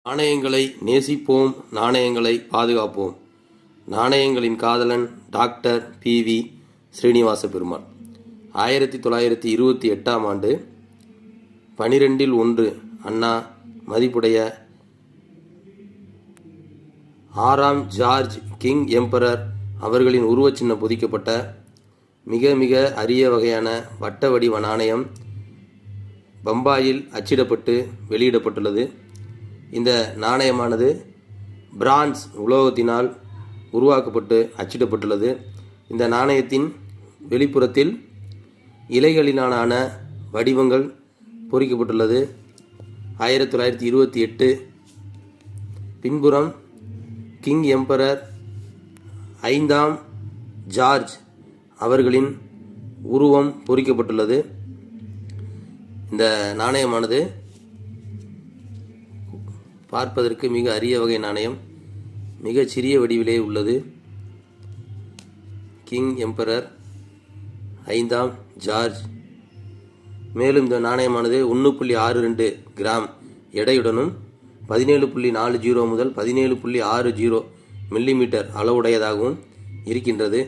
நாணயங்களை நேசிப்போம், நாணயங்களை பாதுகாப்போம். நாணயங்களின் காதலன் டாக்டர் பி.வி. ஸ்ரீனிவாச பெருமாள். 1928ஆம் ஆண்டு 12/1 அண்ணா மதிப்புடைய 6ஆம் ஜார்ஜ் கிங் எம்பரர் அவர்களின் உருவச்சின்னம் பொதிக்கப்பட்ட மிக மிக அரிய வகையான வட்ட வடிவ நாணயம் பம்பாயில் அச்சிடப்பட்டு வெளியிடப்பட்டுள்ளது. இந்த நாணயமானது பிரான்ஸ் உலோகத்தினால் உருவாக்கப்பட்டு அச்சிடப்பட்டுள்ளது. இந்த நாணயத்தின் வெளிப்புறத்தில் இலைகளிலான வடிவங்கள் பொறிக்கப்பட்டுள்ளது. 1928 பின்புறம் கிங் எம்பரர் 5ஆம் ஜார்ஜ் அவர்களின் உருவம் பொறிக்கப்பட்டுள்ளது. இந்த நாணயமானது பார்ப்பதற்கு மிக அரிய வகை நாணயம். மிகச் சிறிய வடிவிலே உள்ளது. கிங் எம்பரர் 5ஆம் ஜார்ஜ். மேலும் இந்த நாணயமானது 1.62 கிராம் எடையுடனும் 17.40 முதல் 17.60 மில்லிமீட்டர் அளவுடையதாகவும் இருக்கின்றது.